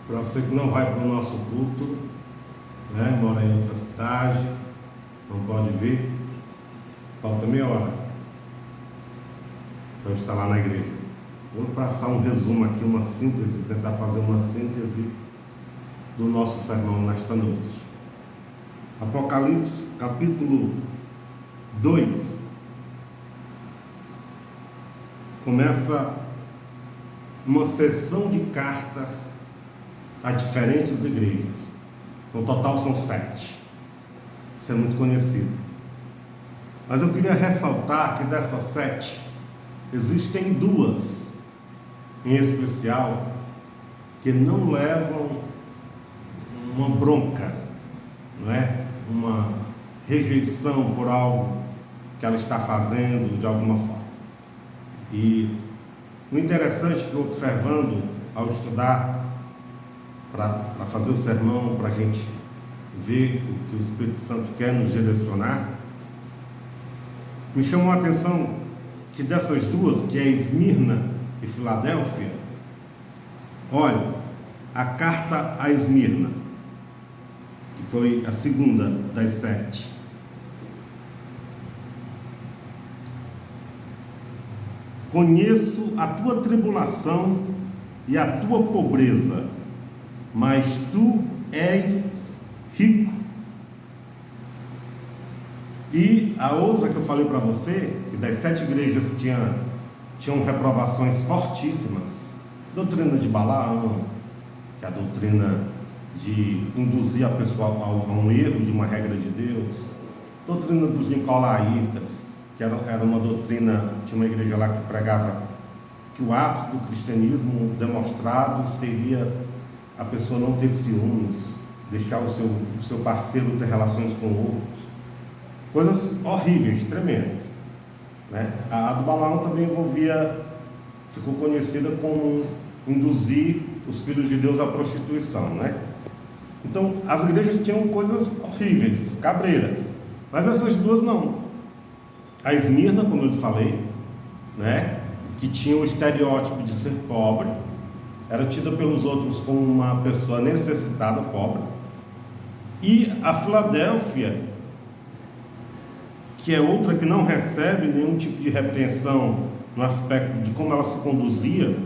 Para você que não vai para o nosso culto, né, mora em outra cidade, não pode vir, falta meia hora para eu estar lá na igreja. Vou passar um resumo aqui, uma síntese, tentar fazer uma síntese do nosso sermão nesta noite. Apocalipse, capítulo 2, começa uma sessão de cartas a diferentes igrejas. No total são 7. Isso é muito conhecido. Mas eu queria ressaltar que dessas 7, existem 2, em especial, que não levam uma bronca, não é? Uma rejeição por algo que ela está fazendo de alguma forma. E o interessante é que, observando ao estudar, para fazer o sermão, para a gente ver o que o Espírito Santo quer nos direcionar, me chamou a atenção que dessas 2, que é Esmirna e Filadélfia, olha, a carta a Esmirna, que foi a segunda das 7, conheço a tua tribulação e a tua pobreza, mas tu és rico. E a outra que eu falei para você, que das 7 igrejas tinham reprovações fortíssimas, doutrina de Balaão, que é a doutrina de induzir a pessoa a um erro de uma regra de Deus, doutrina dos Nicolaitas, que era uma doutrina, tinha uma igreja lá que pregava que o ápice do cristianismo demonstrado seria a pessoa não ter ciúmes, deixar o seu parceiro ter relações com outros, coisas horríveis, tremendas, né? A do Balaão também ficou conhecida como induzir os filhos de Deus à prostituição, né? Então as igrejas tinham coisas horríveis, cabreiras, mas essas 2 não. A Esmirna, como eu te falei, né, que tinha o estereótipo de ser pobre, era tida pelos outros como uma pessoa necessitada, pobre. E a Filadélfia, que é outra que não recebe nenhum tipo de repreensão no aspecto de como ela se conduzia,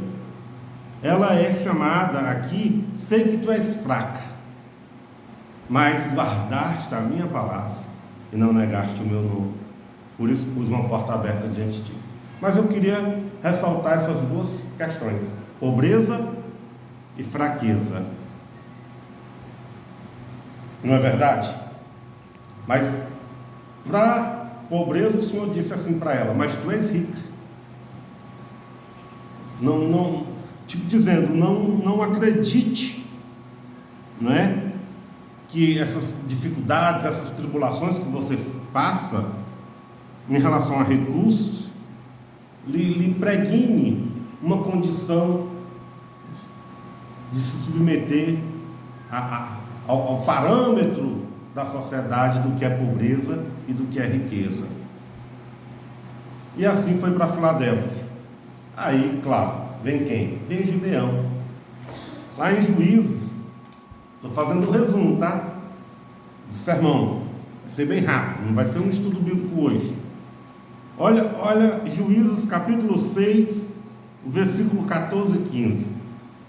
ela é chamada aqui: sei que tu és fraca, mas guardaste a minha palavra e não negaste o meu nome, por isso pus uma porta aberta diante de ti. Mas eu queria ressaltar essas 2 questões: pobreza e fraqueza. Não é verdade? Mas para pobreza o Senhor disse assim para ela: mas tu és rica. Não, tipo dizendo, não acredite, não é? Que essas dificuldades, essas tribulações que você passa em relação a recursos lhe impregne uma condição de se submeter ao parâmetro da sociedade do que é pobreza e do que é riqueza. E assim foi para Filadélfia. Aí, claro, vem quem? Vem Gideão. Lá em Juízes, estou fazendo o resumo, tá? Do sermão. Vai ser bem rápido, não vai ser um estudo bíblico hoje. Olha Juízes capítulo 6, o versículo 14 e 15.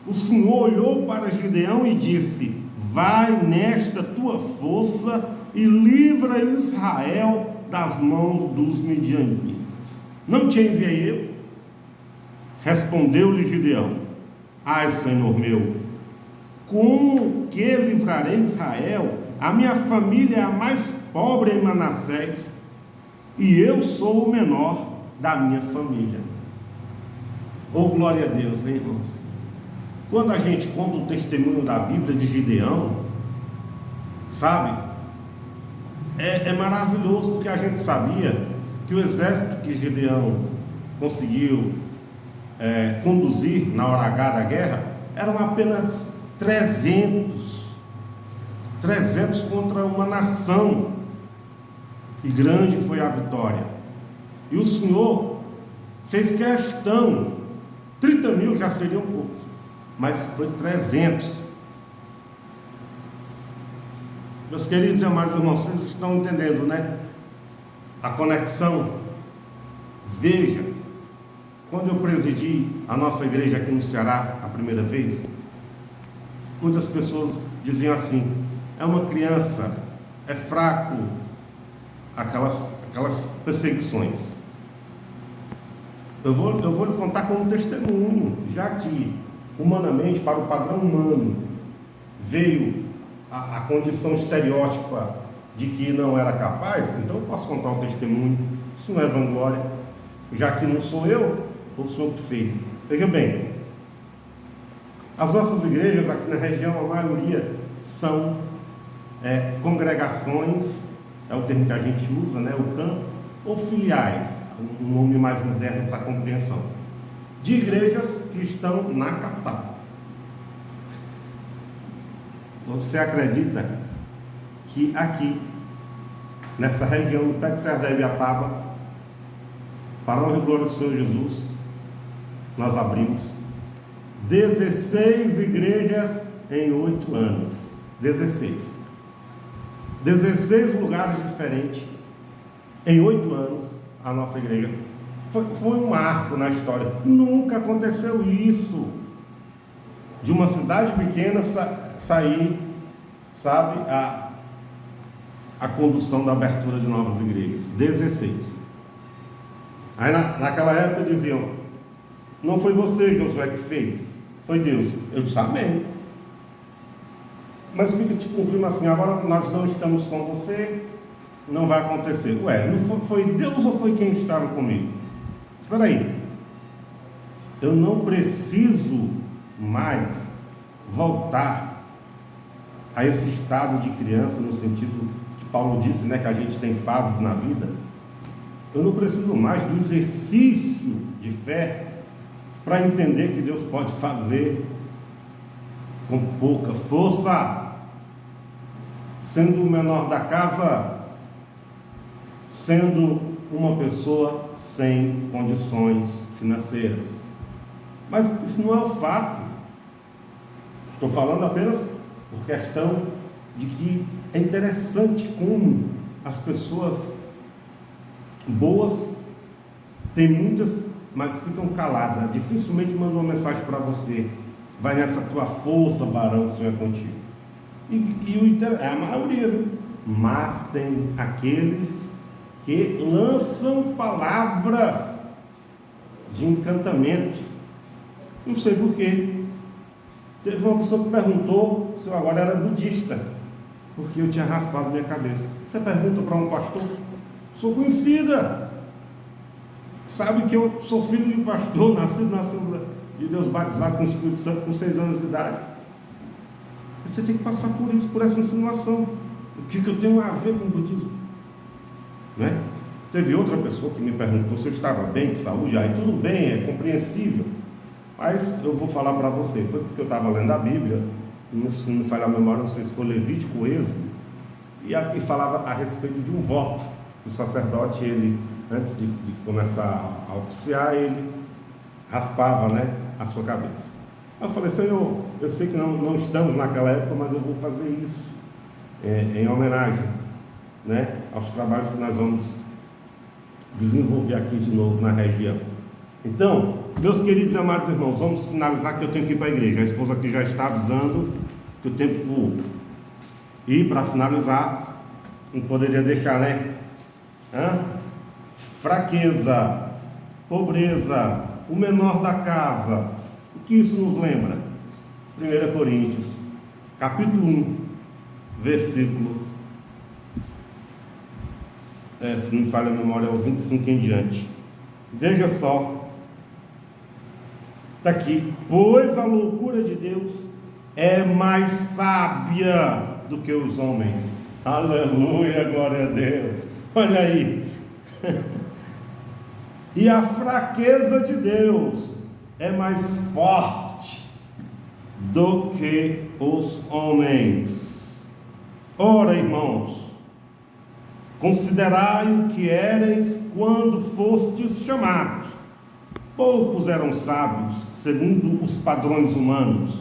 O Senhor olhou para Gideão e disse: vai nesta tua força e livra Israel das mãos dos midianitas. Não te enviei eu? Respondeu-lhe Gideão: ai, Senhor meu, com que livrarei Israel? A minha família é a mais pobre em Manassés, e eu sou o menor da minha família. Oh, glória a Deus, hein, irmãos? Quando a gente conta o testemunho da Bíblia de Gideão, sabe, é maravilhoso, porque a gente sabia que o exército que Gideão conseguiu conduzir na hora H da guerra eram apenas 300 contra uma nação, e grande foi a vitória. E o Senhor fez questão, 30 mil já seriam poucos, mas foi 300, Meus queridos e amados irmãos, vocês estão entendendo, né? A conexão. Veja, quando eu presidi a nossa igreja aqui no Ceará a primeira vez, muitas pessoas diziam assim: é uma criança, é fraco, aquelas perseguições. Eu vou lhe contar como testemunho, já que humanamente, para o padrão humano, veio a condição estereótipa de que não era capaz, então eu posso contar um testemunho. Isso não é vanglória, já que não sou eu, foi o Senhor que fez. Veja bem, as nossas igrejas aqui na região, a maioria são congregações, é o termo que a gente usa, né, o campo, ou filiais, um nome mais moderno para compreensão, de igrejas que estão na capital. Você acredita que aqui, nessa região, no pé de Serra da Ibiapaba, para a honra e glória do Senhor Jesus, nós abrimos 16 igrejas em 8 anos. 16 lugares diferentes em 8 anos. A nossa igreja foi um marco na história. Nunca aconteceu isso, de uma cidade pequena sair, sabe, a condução da abertura de novas igrejas. 16. Aí naquela época diziam: não foi você, Josué, que fez, foi Deus. Eu disse: amém. Mas fica tipo um clima assim: agora nós não estamos com você, não vai acontecer. Ué, não foi Deus ou foi quem estava comigo? Espera aí, eu não preciso mais voltar a esse estado de criança, no sentido que Paulo disse, né, que a gente tem fases na vida. Eu não preciso mais do exercício de fé para entender que Deus pode fazer com pouca força, sendo o menor da casa, sendo uma pessoa sem condições financeiras. Mas isso não é o fato. Estou falando apenas por questão de que é interessante como as pessoas boas têm muitas, mas ficam caladas, dificilmente mandam uma mensagem para você: vai nessa tua força, varão, o Senhor é contigo. É a maioria, viu? Mas tem aqueles que lançam palavras de encantamento. Não sei porquê. Teve uma pessoa que perguntou se eu agora era budista, porque eu tinha raspado minha cabeça. Você pergunta para um pastor? Sou conhecida, sabe que eu sou filho de pastor, nascido na Assembleia de Deus, batizado com o Espírito Santo com 6 anos de idade. Você tem que passar por isso, por essa insinuação. O que eu tenho a ver com o budismo? Né? Teve outra pessoa que me perguntou se eu estava bem de saúde. Aí tudo bem, é compreensível, mas eu vou falar para você. Foi porque eu estava lendo a Bíblia, se não falhar a memória, não sei se foi Levítico ou Êxodo, e falava a respeito de um voto. O sacerdote, ele, antes de começar a oficiar, ele raspava, né, a sua cabeça. Eu falei: Senhor, eu sei que não estamos naquela época, mas eu vou fazer isso em homenagem, né, aos trabalhos que nós vamos desenvolver aqui de novo na região. Então, meus queridos e amados irmãos, vamos finalizar, que eu tenho que ir para a igreja. A esposa aqui já está avisando que o tempo voa. E para finalizar, não poderia deixar, né? Fraqueza, pobreza, o menor da casa. O que isso nos lembra? 1 Coríntios, capítulo 1, versículo, se não me falha a memória, é o 25 em diante. Veja só, está aqui: pois a loucura de Deus é mais sábia do que os homens. Aleluia, glória a Deus. Olha aí. E a fraqueza de Deus é mais forte do que os homens. Ora, irmãos, considerai o que éreis quando fostes chamados. Poucos eram sábios, segundo os padrões humanos.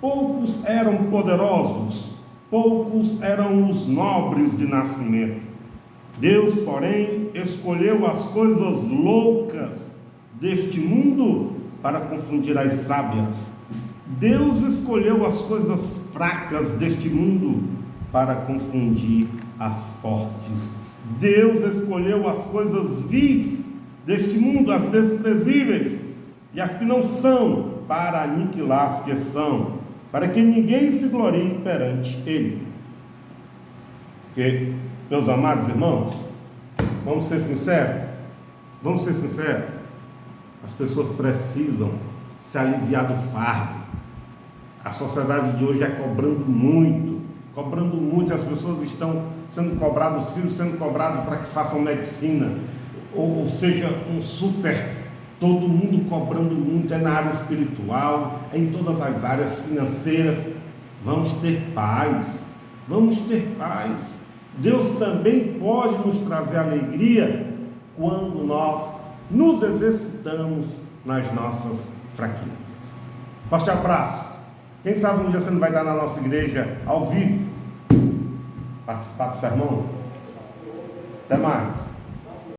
Poucos eram poderosos, poucos eram os nobres de nascimento. Deus, porém, escolheu as coisas loucas deste mundo para confundir as sábias. Deus escolheu as coisas fracas deste mundo para confundir as fortes. Deus escolheu as coisas vis deste mundo, as desprezíveis e as que não são, para aniquilar as que são, para que ninguém se glorie perante Ele. Porque, meus amados irmãos, vamos ser sinceros, as pessoas precisam se aliviar do fardo. A sociedade de hoje é cobrando muito, as pessoas estão sendo cobradas, os filhos sendo cobrados para que façam medicina, ou seja, todo mundo cobrando muito, é na área espiritual, é em todas as áreas financeiras. Vamos ter paz. Deus também pode nos trazer alegria quando nós nos exercitamos nas nossas fraquezas. Forte abraço. Quem sabe um dia você não vai estar na nossa igreja ao vivo, participar do sermão. Até mais.